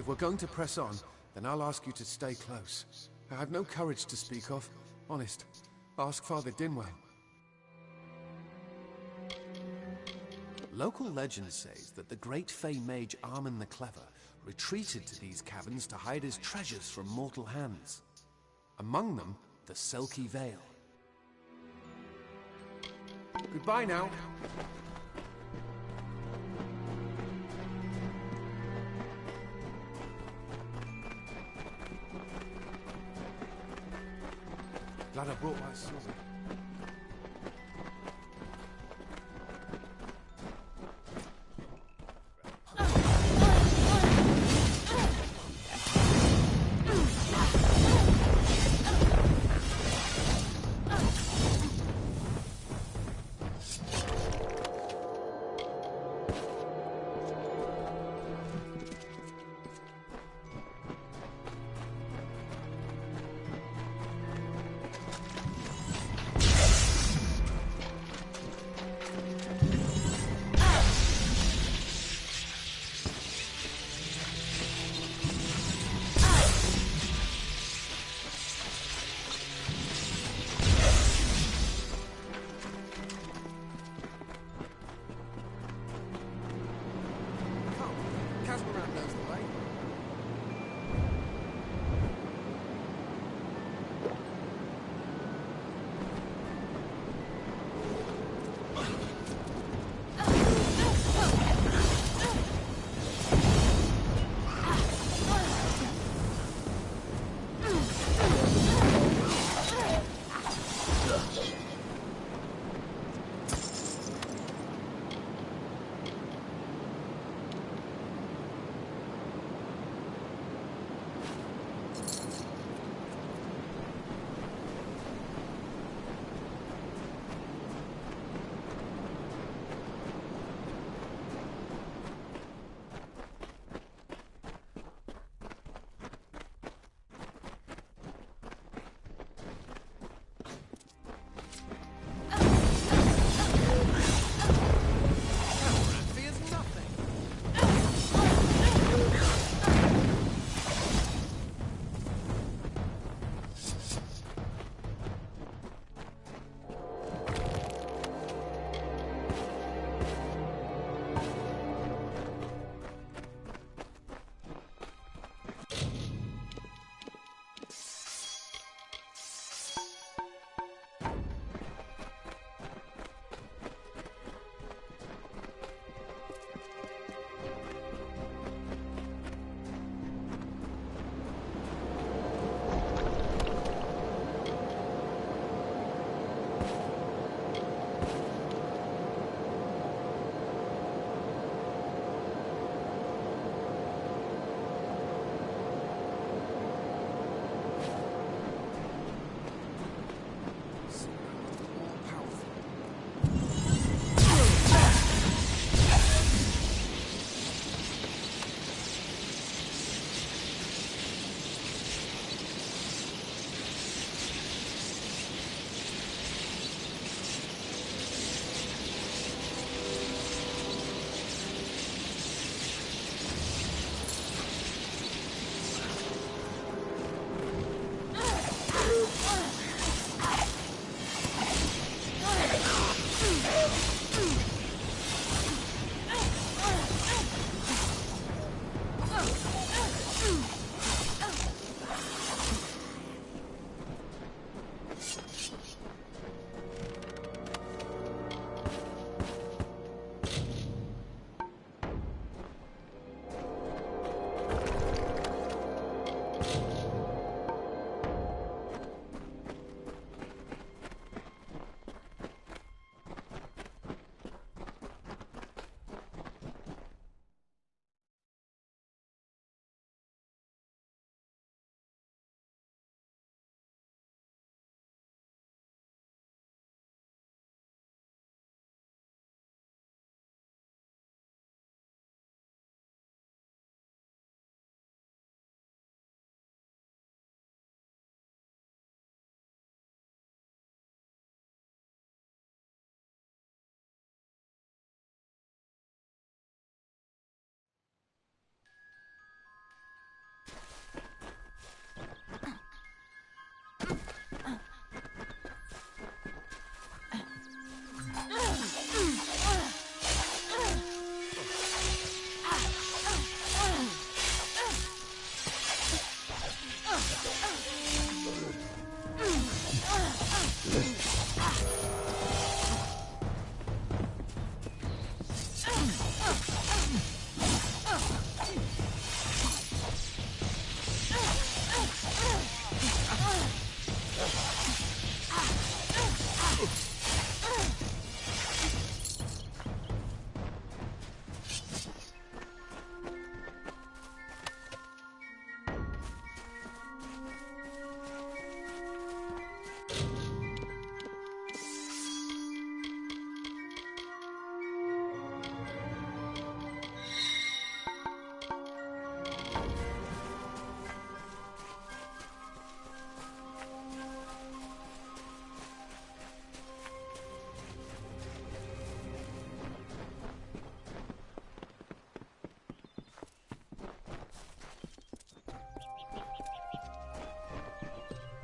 If we're going to press on, then I'll ask you to stay close. I have no courage to speak of. Honest. Ask Father Dinwell. Local legend says that the great Fey mage Armin the Clever retreated to these caverns to hide his treasures from mortal hands. Among them, the Selkie Veil. Goodbye now. Glad I brought my sword.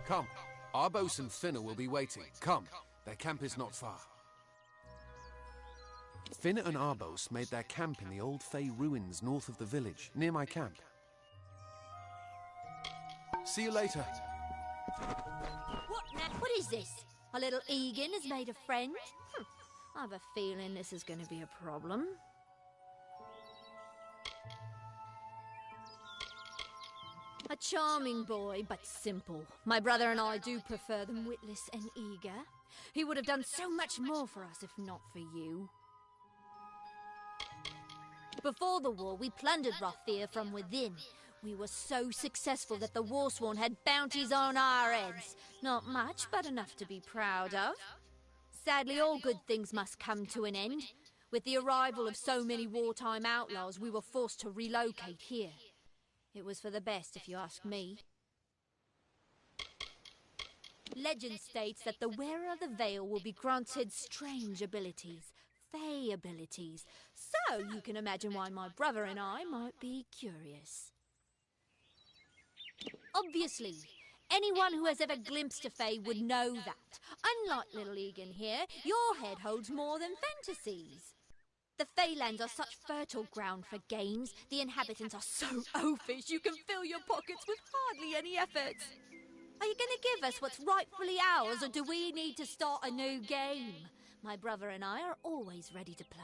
Come, Arbos and Finna will be waiting. Come, their camp is not far. Finna and Arbos made their camp in the old Fey ruins north of the village, near my camp. See you later. What now? What is this? Our little Egan has made a friend? I have a feeling this is going to be a problem. A charming boy, but simple. My brother and I do prefer them witless and eager. He would have done so much more for us if not for you. Before the war, we plundered Rothier from within. We were so successful that the Warsworn had bounties on our heads. Not much, but enough to be proud of. Sadly, all good things must come to an end. With the arrival of so many wartime outlaws, we were forced to relocate here. It was for the best, if you ask me. Legend states that the wearer of the veil will be granted strange abilities, Fey abilities. So you can imagine why my brother and I might be curious. Obviously, anyone who has ever glimpsed a Fey would know that. Unlike little Egan here, your head holds more than fantasies. The Feylands are such fertile ground for games. The inhabitants are so oafish you can fill your pockets with hardly any effort. Are you going to give us what's rightfully ours, or do we need to start a new game? My brother and I are always ready to play.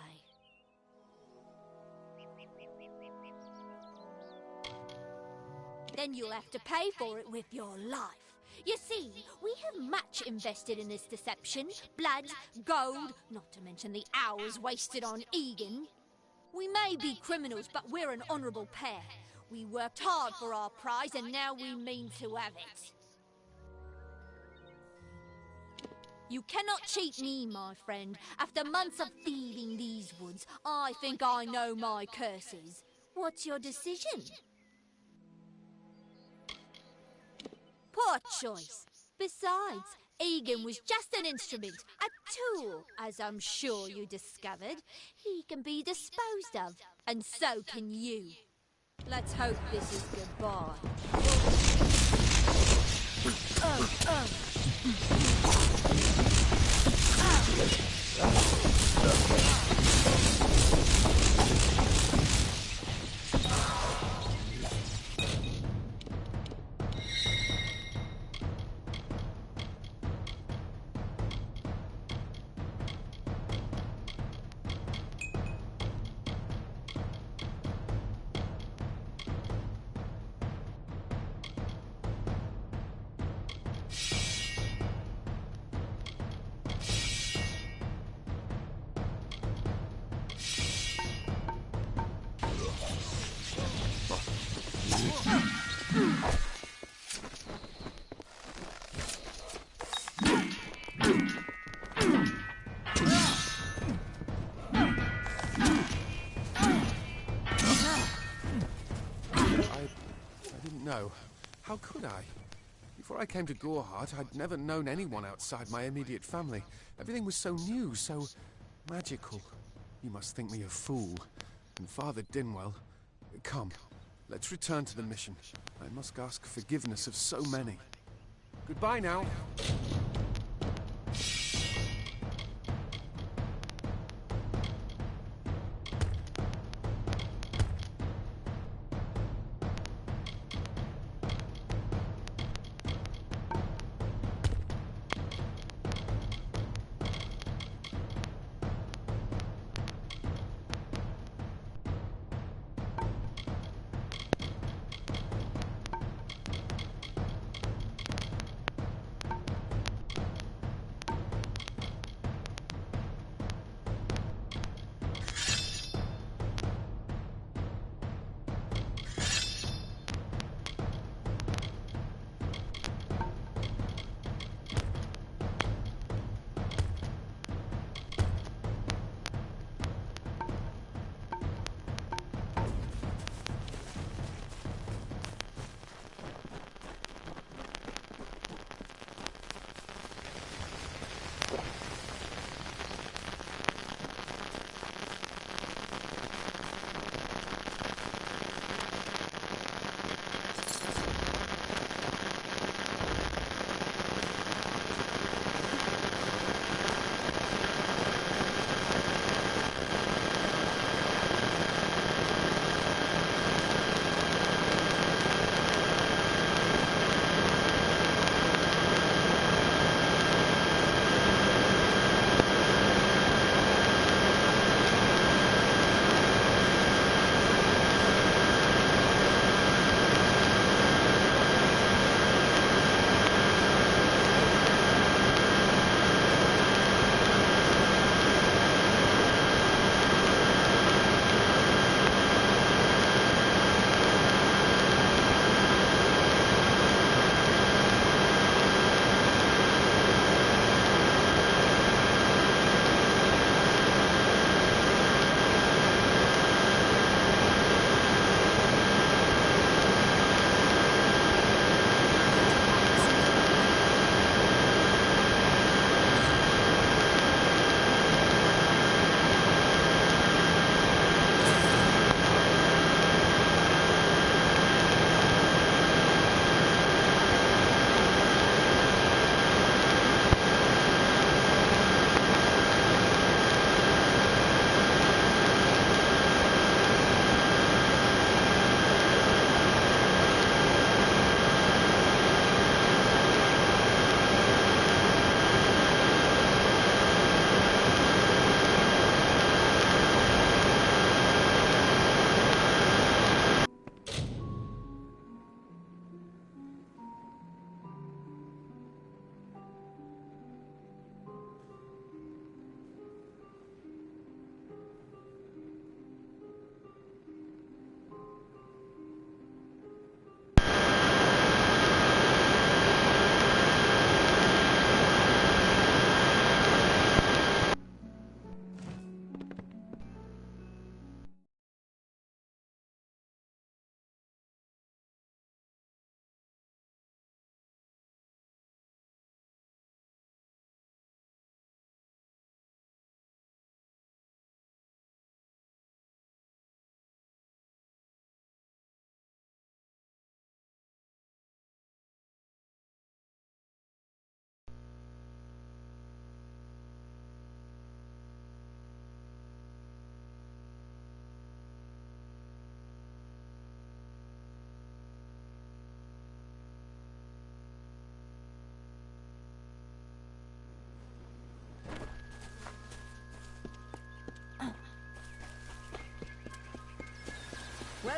Then you'll have to pay for it with your life. You see, we have much invested in this deception. Blood, gold, not to mention the hours wasted on Egan. We may be criminals, but we're an honourable pair. We worked hard for our prize, and now we mean to have it. You cannot cheat me, my friend. After months of thieving these woods, I think I know my curses. What's your decision? Poor choice. Besides, Egan was just an instrument, a tool, as I'm sure you discovered. He can be disposed of, and so can you. Let's hope this is goodbye. No. How could I? Before I came to Gorehart, I'd never known anyone outside my immediate family. Everything was so new, so magical. You must think me a fool. And Father Dinwell... Come, let's return to the mission. I must ask forgiveness of so many. Goodbye now.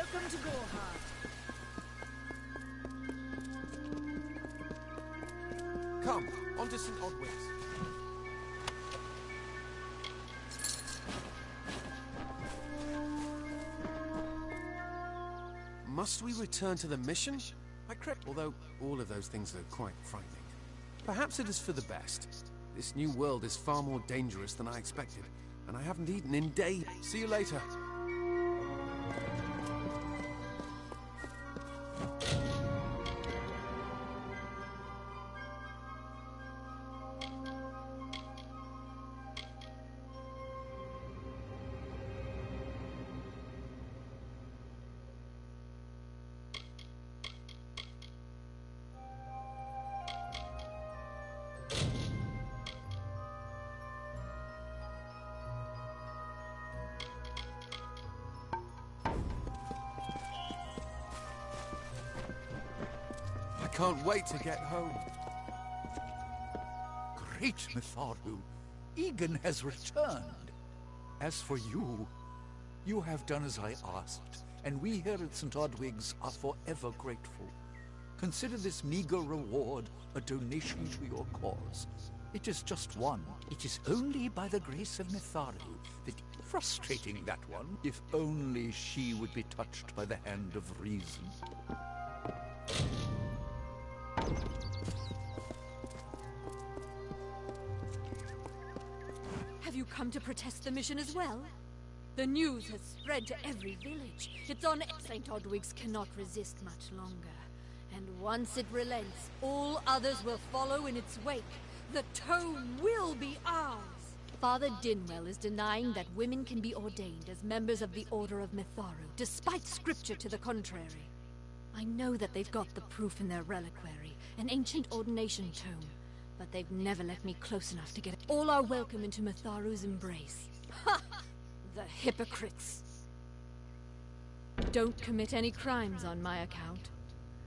Welcome to Gorhart. Come, on to St. Odwin's. Must we return to the mission? Although all of those things are quite frightening. Perhaps it is for the best. This new world is far more dangerous than I expected, and I haven't eaten in days. See you later. I can't wait to get home. Great Mitharu, Egan has returned. As for you, you have done as I asked, and we here at St. Odwig's are forever grateful. Consider this meager reward a donation to your cause. It is just one. It is only by the grace of Mitharu that... Frustrating, that one. If only she would be touched by the hand of reason. Have you come to protest the mission as well? The news has spread to every village. It's on... St. Odwig's cannot resist much longer. And once it relents, all others will follow in its wake. The tome will be ours! Father Dinwell is denying that women can be ordained as members of the Order of Mitharu, despite scripture to the contrary. I know that they've got the proof in their reliquary, an ancient ordination tome, but they've never let me close enough to get it. All are welcome into Mitharu's embrace. Ha! The hypocrites! Don't commit any crimes on my account.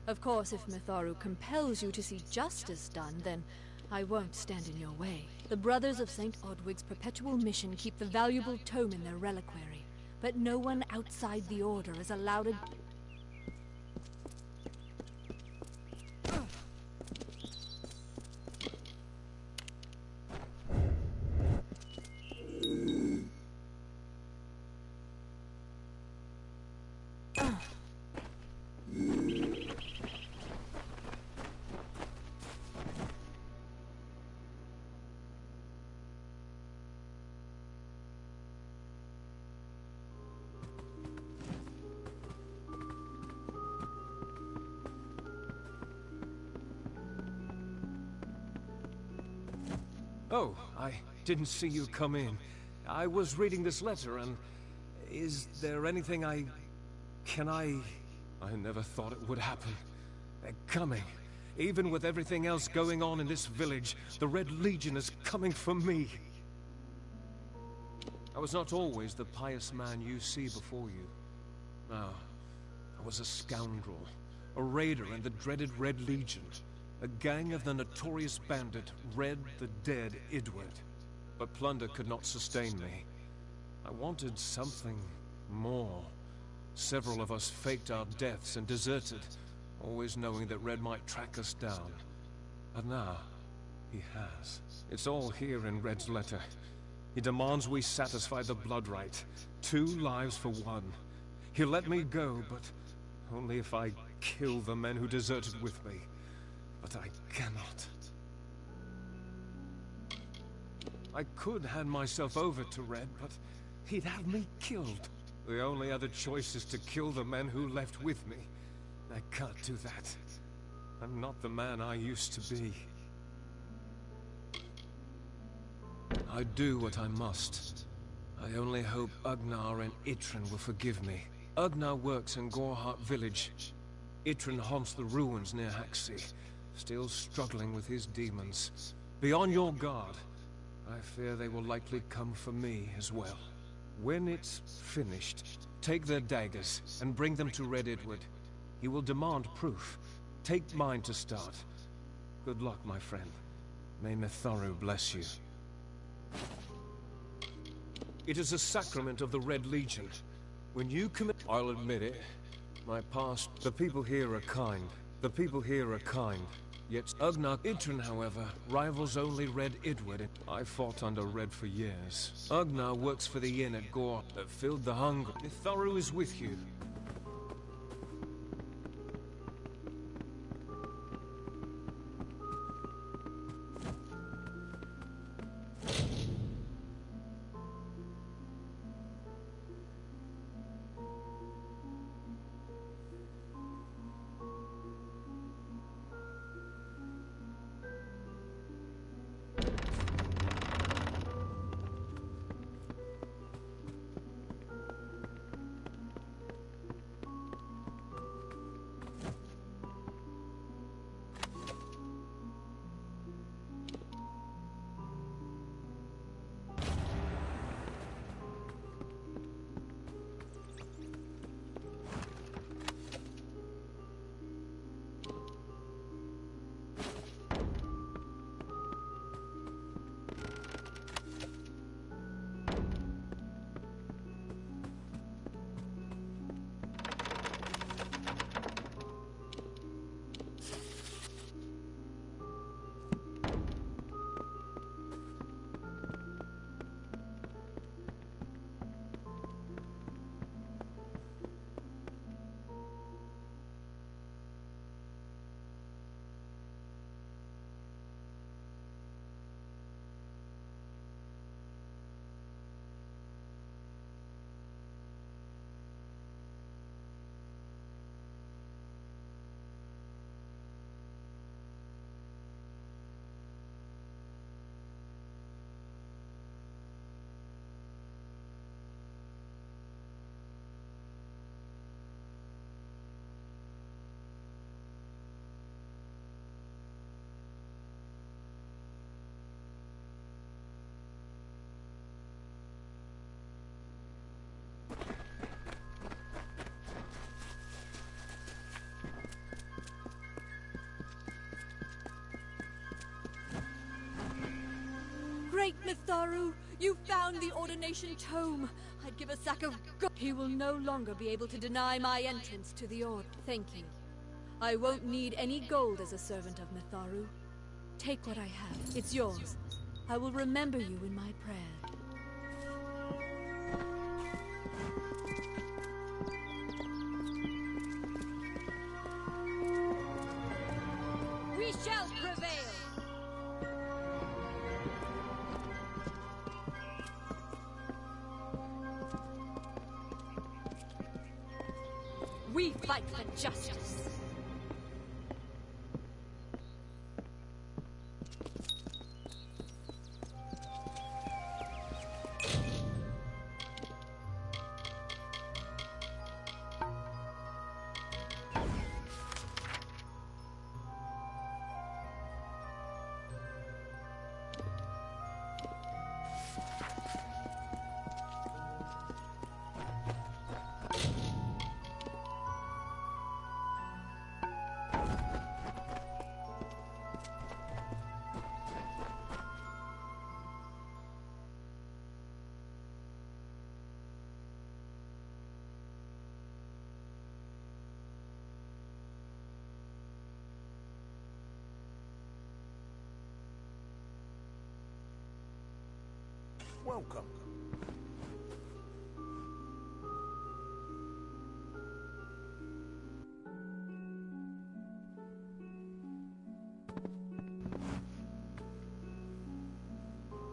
Of course, if Mitharu compels you to see justice done, then I won't stand in your way. The Brothers of St. Odwig's perpetual mission keep the valuable tome in their reliquary, but no one outside the Order is allowed to... Oh, I didn't see you come in. I was reading this letter and... Is there anything I never thought it would happen. They're coming. Even with everything else going on in this village, the Red Legion is coming for me. I was not always the pious man you see before you. No, I was a scoundrel, a raider in the dreaded Red Legion. A gang of the notorious bandit, Red the Dead Idward. But plunder could not sustain me. I wanted something more. Several of us faked our deaths and deserted, always knowing that Red might track us down. And now, he has. It's all here in Red's letter. He demands we satisfy the blood rite. 2 lives for 1. He'll let me go, but only if I kill the men who deserted with me. But I cannot. I could hand myself over to Red, but he'd have me killed. The only other choice is to kill the men who left with me. I can't do that. I'm not the man I used to be. I do what I must. I only hope Ugnar and Itrin will forgive me. Ugnar works in Gorhart village. Itrin haunts the ruins near Haxi, still struggling with his demons. Be on your guard. I fear they will likely come for me as well. When it's finished, take their daggers and bring them to Red Idward. He will demand proof. Take mine to start. Good luck, my friend. May Mitharu bless you. It is a sacrament of the Red Legion. When you commit... I'll admit it. My past... The people here are kind. The people here are kind. Yet Ugnar Idrun, however, rivals only Red Idward. I fought under Red for years. Ugnar works for the inn at Gore that filled the hunger. Mitharu is with you. Great Mitharu! You found the ordination tome! I'd give a sack of gold. He will no longer be able to deny my entrance to the Order. Thank you. I won't need any gold as a servant of Mitharu. Take what I have. It's yours. I will remember you in my prayer. We shall prevail! We fight for justice. Welcome.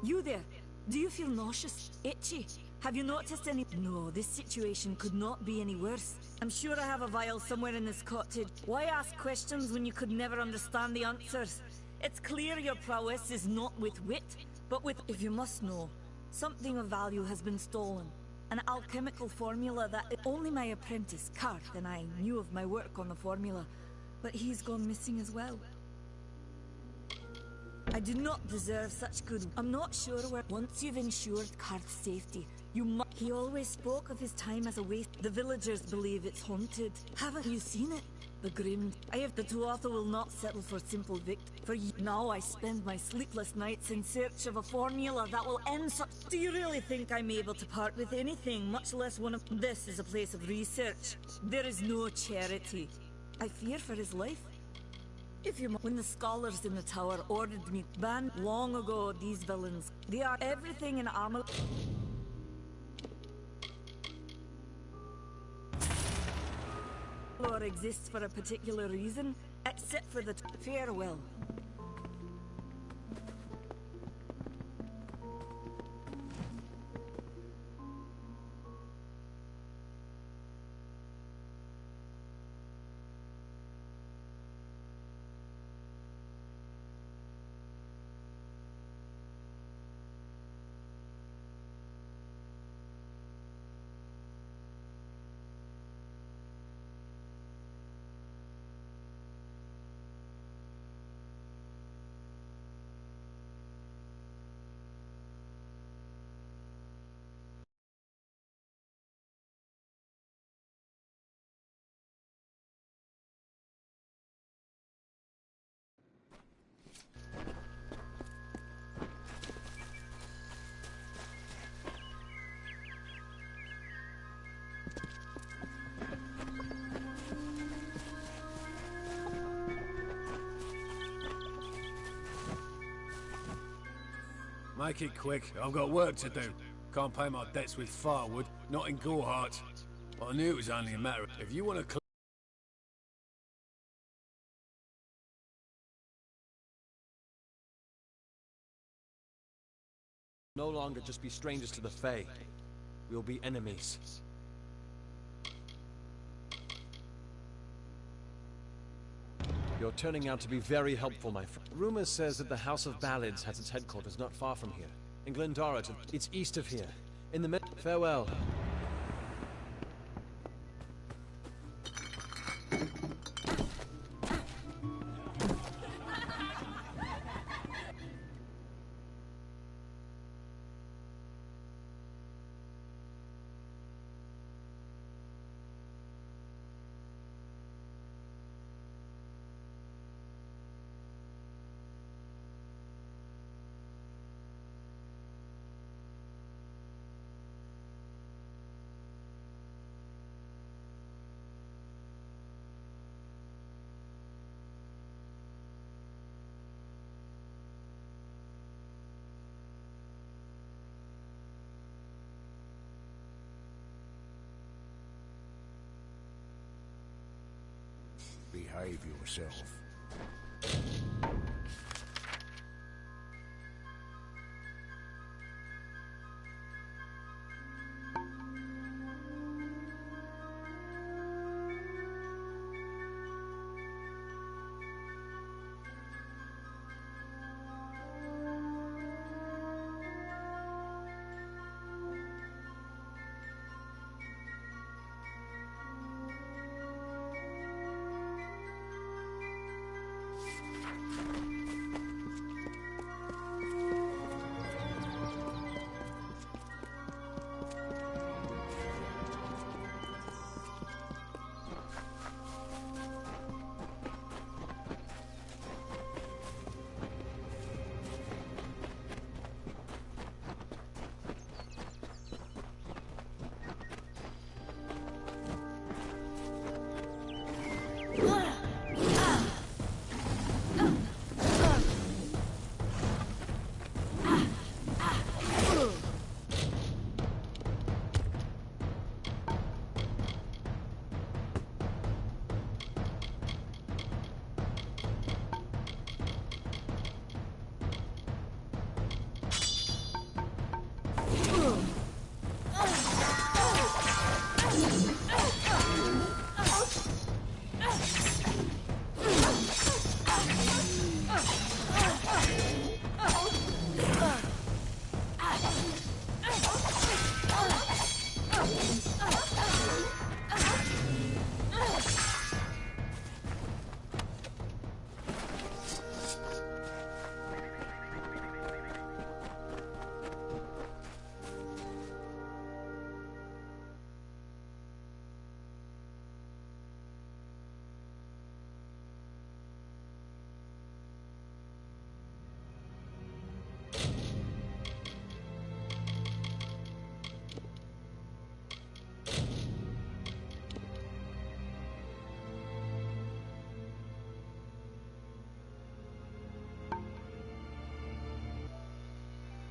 You there? Do you feel nauseous? Itchy? Have you noticed any— No, this situation could not be any worse. I'm sure I have a vial somewhere in this cottage. Why ask questions when you could never understand the answers? It's clear your prowess is not with wit, but with— If you must know, something of value has been stolen. An alchemical formula that only my apprentice, Karth, and I knew of my work on the formula. But he's gone missing as well. I do not deserve such good— I'm not sure where— Once you've ensured Karth's safety, you must— He always spoke of his time as a waste. The villagers believe it's haunted. Haven't you seen it? The grim. I have the Tuatha will not settle for simple For now I spend my sleepless nights in search of a formula that will end such. Do you really think I'm able to part with anything, much less one of. This is a place of research. There is no charity. I fear for his life. If you. When the scholars in the tower ordered me banned long ago, these villains. They are everything in Amalur. Or exists for a particular reason, except for the farewell. Make it quick, I've got work to do. Can't pay my debts with firewood, not in Gorehart. I knew it was only a matter of... If you want to... No longer just be strangers to the Fae. We'll be enemies. You're turning out to be very helpful, my friend. Rumor says that the House of Ballids has its headquarters not far from here. In Glendara, it's east of here. In the farewell. Behave yourself.